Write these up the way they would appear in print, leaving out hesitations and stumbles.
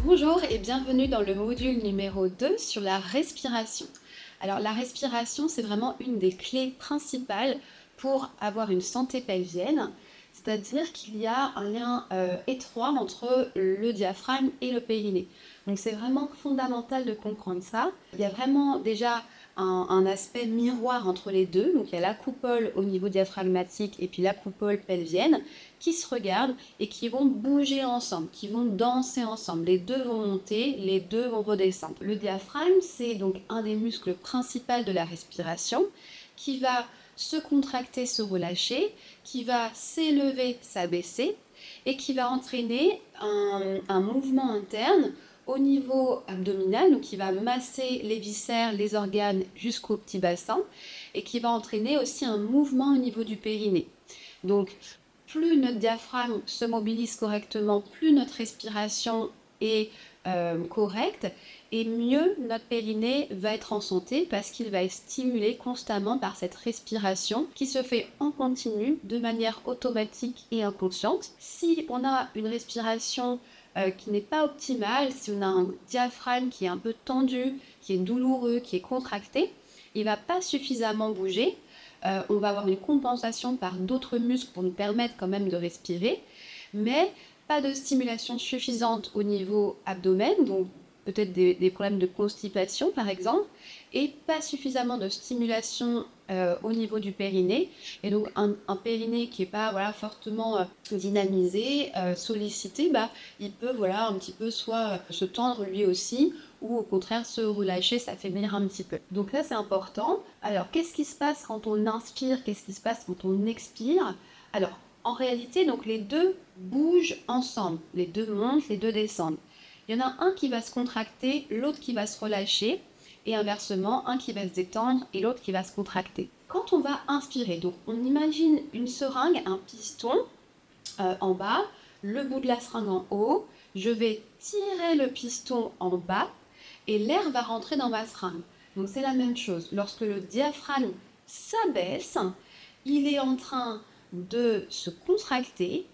Bonjour et bienvenue dans le module numéro 2 sur la respiration. Alors la respiration, c'est vraiment une des clés principales pour avoir une santé pelvienne, c'est-à-dire qu'il y a un lien étroit entre le diaphragme et le périnée. Donc c'est vraiment fondamental de comprendre ça. Il y a vraiment déjà un aspect miroir entre les deux. Donc il y a la coupole au niveau diaphragmatique et puis la coupole pelvienne qui se regardent et qui vont bouger ensemble, qui vont danser ensemble. Les deux vont monter, les deux vont redescendre. Le diaphragme, c'est donc un des muscles principaux de la respiration qui va se contracter, se relâcher, qui va s'élever, s'abaisser et qui va entraîner un mouvement interne au niveau abdominal, donc qui va masser les viscères, les organes jusqu'au petit bassin et qui va entraîner aussi un mouvement au niveau du périnée. Donc, plus notre diaphragme se mobilise correctement, plus notre respiration est correcte, et mieux notre périnée va être en santé parce qu'il va être stimulé constamment par cette respiration qui se fait en continu de manière automatique et inconsciente. Si on a une respiration qui n'est pas optimale, si on a un diaphragme qui est un peu tendu, qui est douloureux, qui est contracté, il ne va pas suffisamment bouger. On va avoir une compensation par d'autres muscles pour nous permettre quand même de respirer, mais pas de stimulation suffisante au niveau abdomen, donc peut-être des problèmes de constipation par exemple, et pas suffisamment de stimulation au niveau du périnée, et donc un périnée qui n'est pas fortement dynamisé, sollicité, il peut un petit peu soit se tendre lui aussi, ou au contraire se relâcher, s'affaiblir un petit peu. Donc là c'est important. Alors qu'est-ce qui se passe quand on inspire, qu'est-ce qui se passe quand on expire? Alors en réalité, donc les deux bougent ensemble, les deux montent, les deux descendent. Il y en a un qui va se contracter, l'autre qui va se relâcher, et inversement, un qui va se détendre et l'autre qui va se contracter. Quand on va inspirer, donc on imagine une seringue, un piston en bas, le bout de la seringue en haut, je vais tirer le piston en bas et l'air va rentrer dans ma seringue. Donc c'est la même chose. Lorsque le diaphragme s'abaisse, il est en train de se contracter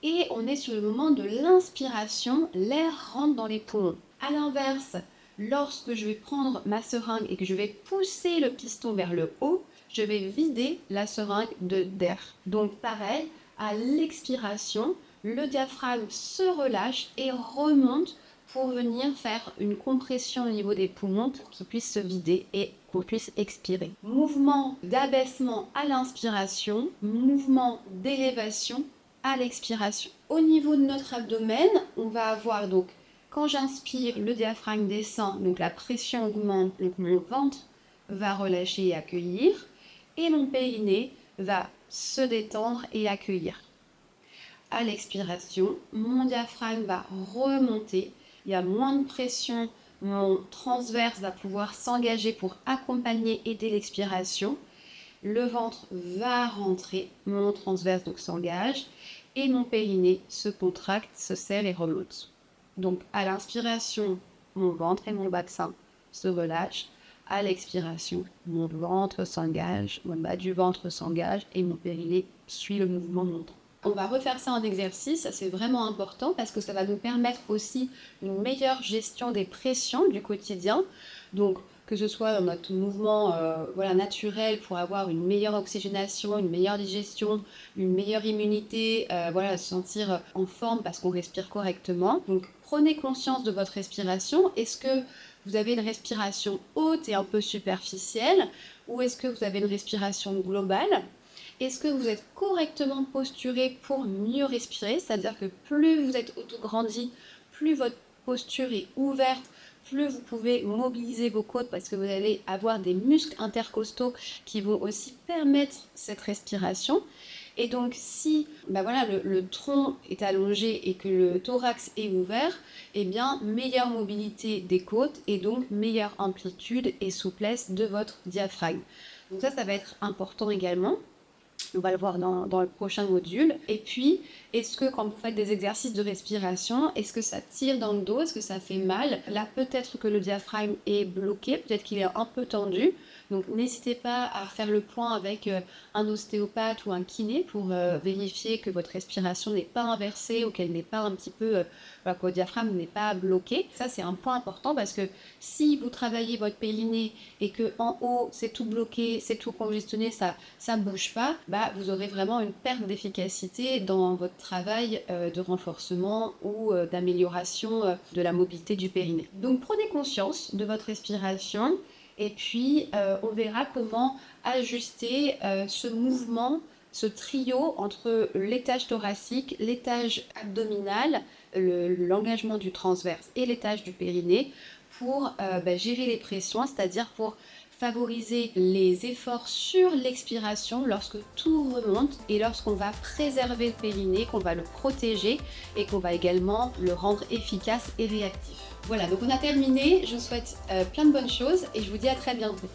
et on est sur le moment de l'inspiration, l'air rentre dans les poumons. A l'inverse, lorsque je vais prendre ma seringue et que je vais pousser le piston vers le haut, je vais vider la seringue d'air. Donc pareil, à l'expiration, le diaphragme se relâche et remonte pour venir faire une compression au niveau des poumons pour qu'ils puissent se vider et qu'on puisse expirer. Mouvement d'abaissement à l'inspiration, mouvement d'élévation à l'expiration. Au niveau de notre abdomen, on va avoir donc, quand j'inspire, le diaphragme descend, donc la pression augmente, donc mon ventre va relâcher et accueillir, et mon périnée va se détendre et accueillir. À l'expiration, mon diaphragme va remonter, il y a moins de pression, mon transverse va pouvoir s'engager pour accompagner, aider l'expiration. Le ventre va rentrer, mon transverse donc s'engage, et mon périnée se contracte, se serre et remonte. Donc à l'inspiration, mon ventre et mon bassin se relâchent. À l'expiration, mon ventre s'engage, mon bas du ventre s'engage et mon périnée suit le mouvement montant. On va refaire ça en exercice, ça c'est vraiment important parce que ça va nous permettre aussi une meilleure gestion des pressions du quotidien. Donc que ce soit dans notre mouvement naturel pour avoir une meilleure oxygénation, une meilleure digestion, une meilleure immunité, se sentir en forme parce qu'on respire correctement. Donc prenez conscience de votre respiration. Est-ce que vous avez une respiration haute et un peu superficielle ou est-ce que vous avez une respiration globale? Est-ce que vous êtes correctement posturé pour mieux respirer? C'est-à-dire que plus vous êtes autograndi, plus votre posture est ouverte, plus vous pouvez mobiliser vos côtes parce que vous allez avoir des muscles intercostaux qui vont aussi permettre cette respiration. Et donc si le tronc est allongé et que le thorax est ouvert, eh bien meilleure mobilité des côtes et donc meilleure amplitude et souplesse de votre diaphragme. Donc ça va être important également. On va le voir dans le prochain module. Et puis, est-ce que quand vous faites des exercices de respiration, est-ce que ça tire dans le dos? Est-ce que ça fait mal? Là, peut-être que le diaphragme est bloqué, peut-être qu'il est un peu tendu. Donc, n'hésitez pas à faire le point avec un ostéopathe ou un kiné pour vérifier que votre respiration n'est pas inversée ou qu'elle n'est pas un petit peu, que votre diaphragme n'est pas bloqué. Ça, c'est un point important parce que si vous travaillez votre périnée et que en haut, c'est tout bloqué, c'est tout congestionné, ça ne bouge pas, vous aurez vraiment une perte d'efficacité dans votre travail de renforcement ou d'amélioration de la mobilité du périnée. Donc prenez conscience de votre respiration et puis on verra comment ajuster ce mouvement, ce trio entre l'étage thoracique, l'étage abdominal, l'engagement du transverse et l'étage du périnée pour gérer les pressions, c'est-à-dire pour favoriser les efforts sur l'expiration lorsque tout remonte et lorsqu'on va préserver le périnée, qu'on va le protéger et qu'on va également le rendre efficace et réactif. Voilà, donc on a terminé. Je vous souhaite plein de bonnes choses et je vous dis à très bientôt.